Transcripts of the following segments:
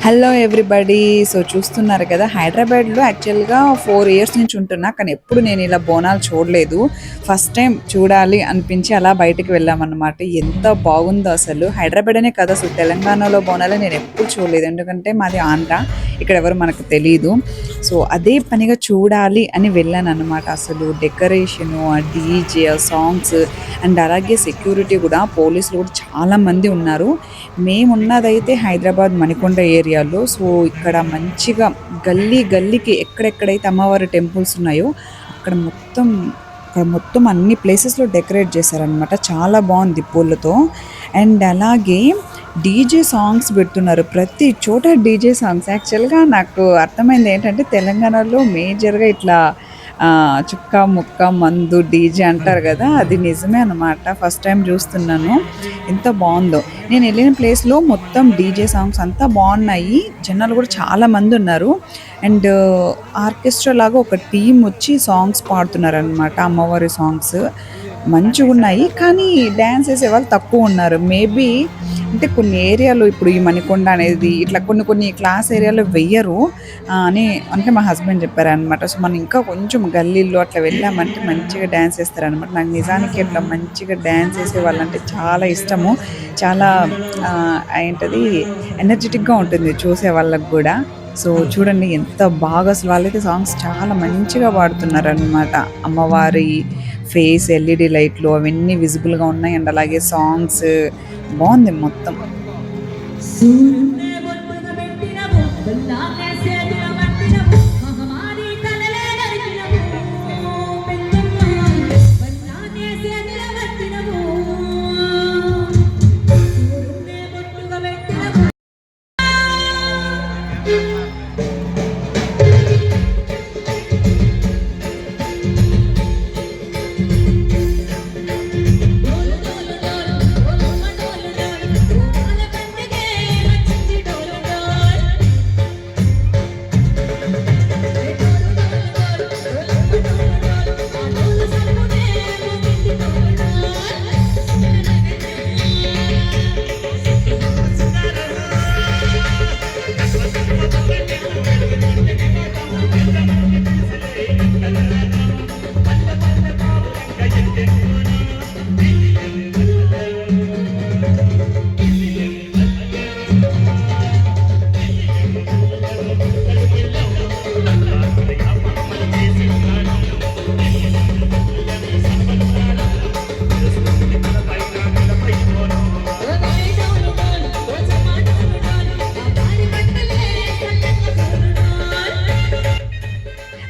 Hello everybody. So చూస్తున్నారు కదా, హైదరాబాద్లో యాక్చువల్గా 4 ఇయర్స్ నుంచి ఉంటున్నా, కానీ ఎప్పుడు నేను ఇలా బోనాలు చూడలేదు. ఫస్ట్ టైం చూడాలి అనిపించి అలా బయటకు వెళ్ళామన్నమాట. ఎంత బాగుందో అసలు. హైదరాబాద్ అనే కదా, అసలు తెలంగాణలో బోనాలు నేను ఎప్పుడు చూడలేదు, ఎందుకంటే మాది ఆంధ్ర, ఇక్కడ ఎవరు మనకు తెలియదు. సో అదే పనిగా చూడాలి అని వెళ్ళాను అనమాట. అసలు డెకరేషను, ఆ డీజే, ఆ సాంగ్స్ అండ్ అలాగే సెక్యూరిటీ కూడా, పోలీసులు కూడా చాలామంది ఉన్నారు. మేమున్నదైతే హైదరాబాద్ మణికొండ ఏరియాలో. సో ఇక్కడ మంచిగా గల్లీ గల్లీకి ఎక్కడెక్కడైతే అమ్మవారి టెంపుల్స్ ఉన్నాయో అక్కడ మొత్తం అన్ని ప్లేసెస్లో డెకరేట్ చేశారనమాట. చాలా బాగుంది పూలతో. అండ్ అలాగే డీజే సాంగ్స్ పెడుతున్నారు ప్రతి చోట. డీజే సాంగ్స్ యాక్చువల్గా నాకు అర్థమైంది ఏంటంటే, తెలంగాణలో మేజర్గా ఇట్లా చుక్క ముక్క మందు డీజే అంటారు కదా, అది నిజమే అనమాట. ఫస్ట్ టైం చూస్తున్నాను, ఎంత బాగుందో. నేను వెళ్ళిన ప్లేస్లో మొత్తం డీజే సాంగ్స్ అంతా బాగున్నాయి, జనాలు కూడా చాలా మంది ఉన్నారు. అండ్ ఆర్కెస్ట్రా లాగా ఒక టీం వచ్చి సాంగ్స్ పాడుతున్నారు అనమాట, అమ్మవారి సాంగ్స్ మంచిగా ఉన్నాయి. కానీ డ్యాన్స్ వేసే వాళ్ళు తక్కువ ఉన్నారు. మేబీ అంటే కొన్ని ఏరియాలో, ఇప్పుడు ఈ మణికొండ అనేది ఇట్లా కొన్ని కొన్ని క్లాస్ ఏరియాలో వెయ్యరు అని అంటే మా హస్బెండ్ చెప్పారనమాట. సో మనం ఇంకా కొంచెం గల్లీల్లో అట్లా వెళ్ళామంటే మంచిగా డ్యాన్స్ వేస్తారనమాట. నాకు నిజానికి అట్లా మంచిగా డ్యాన్స్ వేసే వాళ్ళంటే చాలా ఇష్టము. చాలా ఏంటది, ఎనర్జెటిక్గా ఉంటుంది చూసే వాళ్ళకి కూడా. సో చూడండి ఎంత బాగా, అసలు వాళ్ళైతే సాంగ్స్ చాలా మంచిగా పాడుతున్నారనమాట. అమ్మవారి ఫేస్, ఎల్ఈడి లైట్లు అవన్నీ విజిబుల్గా ఉన్నాయి. అండ్ అలాగే సాంగ్స్ బాగుంది మొత్తం.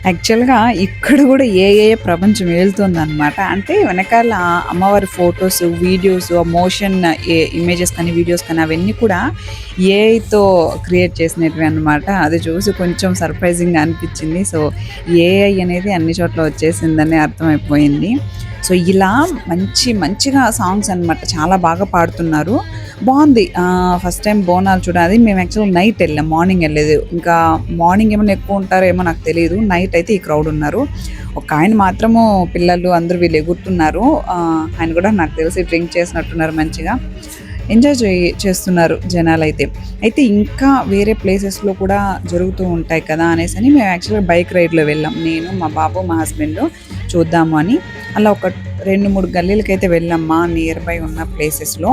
యాక్చువల్గా ఇక్కడ కూడా ఏ ప్రపంచం వెళ్తుందనమాట. అంటే వెనకాల అమ్మవారి ఫొటోస్, వీడియోస్, మోషన్ ఇమేజెస్ కానీ వీడియోస్ కానీ అవన్నీ కూడా ఏఐతో క్రియేట్ చేసినవి అనమాట. అది చూసి కొంచెం సర్ప్రైజింగ్గా అనిపించింది. సో ఏఐ అనేది అన్ని చోట్ల వచ్చేసిందని అర్థమైపోయింది. సో ఇలా మంచిగా సాంగ్స్ అనమాట, చాలా బాగా పాడుతున్నారు. బాగుంది. ఫస్ట్ టైం బోనాలు చూడాలి. మేము యాక్చువల్గా నైట్ వెళ్ళాం, మార్నింగ్ వెళ్ళలేదు. ఇంకా మార్నింగ్ ఏమైనా ఎక్కువ ఉంటారో ఏమో నాకు తెలియదు. నైట్ అయితే ఈ క్రౌడ్ ఉన్నారు. ఒక ఆయన మాత్రము, పిల్లలు అందరూ వీళ్ళు ఎగురుతున్నారు. ఆయన కూడా నాకు తెలిసి డ్రింక్ చేసినట్టున్నారు, మంచిగా ఎంజాయ్ చేస్తున్నారు జనాలు అయితే ఇంకా వేరే ప్లేసెస్లో కూడా జరుగుతూ ఉంటాయి కదా అనేసి అని మేము యాక్చువల్గా బైక్ రైడ్లో వెళ్ళాం. నేను, మా బాబు, మా హస్బెండ్ చూద్దాము అని అలా ఒక 2-3 గల్లీలకైతే వెళ్ళామ్మా, నియర్ బై ఉన్న ప్లేసెస్లో.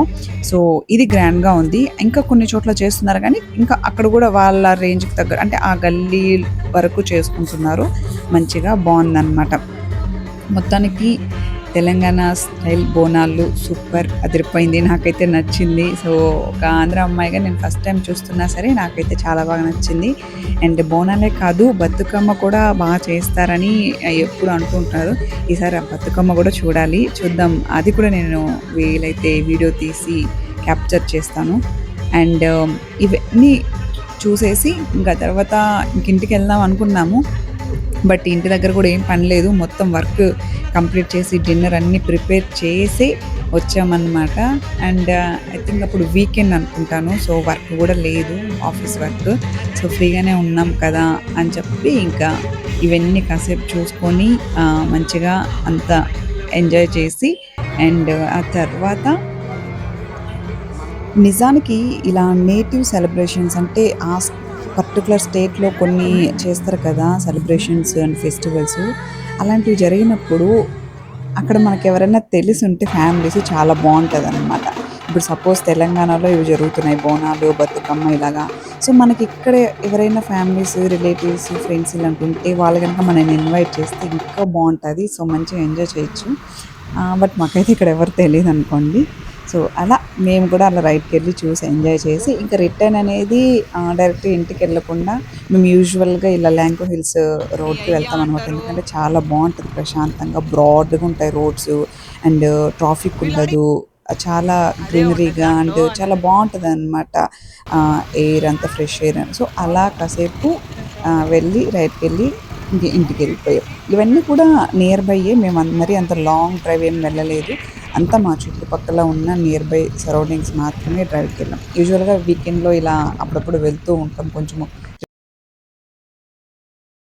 సో ఇది గ్రాండ్గా ఉంది. ఇంకా కొన్ని చోట్ల చేస్తున్నారు, కానీ ఇంకా అక్కడ కూడా వాళ్ళ రేంజ్కి తగ్గ, అంటే ఆ గల్లీ వరకు చేసుకుంటున్నారు. మంచిగా బాగుందన్నమాట. మొత్తానికి తెలంగాణ స్టైల్ బోనాలు సూపర్, అదిరిపోయింది. నాకైతే నచ్చింది. సో ఒక ఆంధ్ర అమ్మాయిగా నేను ఫస్ట్ టైం చూస్తున్నా సరే నాకైతే చాలా బాగా నచ్చింది. అండ్ బోనాలే కాదు, బతుకమ్మ కూడా బాగా చేస్తారని ఎప్పుడు అంటుంటారు. ఈసారి ఆ బతుకమ్మ కూడా చూద్దాం. అది కూడా నేను వీలైతే వీడియో తీసి క్యాప్చర్ చేస్తాను. అండ్ ఇవన్నీ చూసేసి ఇంకా తర్వాత ఇంటికి వెళ్దాం అనుకున్నాము. బట్ ఇంటి దగ్గర కూడా ఏం పని లేదు, మొత్తం వర్క్ కంప్లీట్ చేసి డిన్నర్ అన్నీ ప్రిపేర్ చేసి వచ్చామన్నమాట. అండ్ ఐ థింక్ అప్పుడు వీకెండ్ అనుకుంటాను. సో వర్క్ కూడా లేదు, ఆఫీస్ వర్క్. సో ఫ్రీగానే ఉన్నాం కదా అని చెప్పి ఇంకా ఇవన్నీ కాసేపు చూసుకొని మంచిగా అంతా ఎంజాయ్ చేసి, అండ్ ఆ తర్వాత నిజానికి ఇలా నేటివ్ సెలబ్రేషన్స్ అంటే పర్టికులర్ స్టేట్‌లో కొన్ని చేస్తారు కదా! Celebrations and festivals. అలాంటివి జరిగినప్పుడు అక్కడ మనకెవరైనా తెలిసుంటే ఫ్యామిలీస్ చాలా బావుంటదనమాట. ఇప్పుడు సపోజ్ తెలంగాణలో ఇవి జరుగుతున్నాయి. బోనాలు, బతుకమ్మ ఇలాగా. సో, మనకిక్కడే ఎవరైనా ఫ్యామిలీస్, రిలేటివ్స్, ఫ్రెండ్స్ ఇలాంటుంటే వాళ్ళు గనక మనల్ని ఇన్వైట్ చేస్తే ఇంకా బావుంటది. సో, మంచిగా ఎంజాయ్ చేయొచ్చు. బట్ మాకైతే ఇక్కడ ఎవరు తెలీదనుకోండి. సో, అలా మేము కూడా అలా రైడ్‌కెళ్ళి చూసి ఎంజాయ్ చేసి ఇంకా రిటర్న్ అనేది డైరెక్ట్‌గా ఇంటికెళ్ళకుండా మేము యూజువల్‌గా ఇలా లాంకో హిల్స్ రోడ్‌కి ఐడియా వెళ్తామనమాట. అంటారు. ఎందుకంటే చాలా బావుంటది ప్రశాంతంగా బ్రాడ్‌గా ఉంటాయి రోడ్స్ అండ్ ట్రాఫిక్ వీళ్ళని ఉండదు. చాలా అదే ఉంటది గ్రీనరీగా అండ్ దాంట్లో చాలా బావుంటదనమాట. ఎయిర్ అంతా ఫ్రెష్ ఎయిర్. సో, అలా కాసేపు వెళ్ళి రైడ్‌కెళ్ళి ఇంటికెళ్ళిపోయాం. ఇవన్నీ కూడా నియర్ బైయే. మరీ అంత లాంగ్ డ్రైవ్ ఏం వెళ్ళలేదు. అంతా మా చుట్టుపక్కల ఉన్న నియర్ బై సరౌండింగ్స్ మాత్రమే డ్రైవ్‌కెళ్ళాం. యూజువల్‌గా వీకెండ్‌లో ఇలా అప్పుడప్పుడు వెళ్తూ ఉంటాం. కొంచెము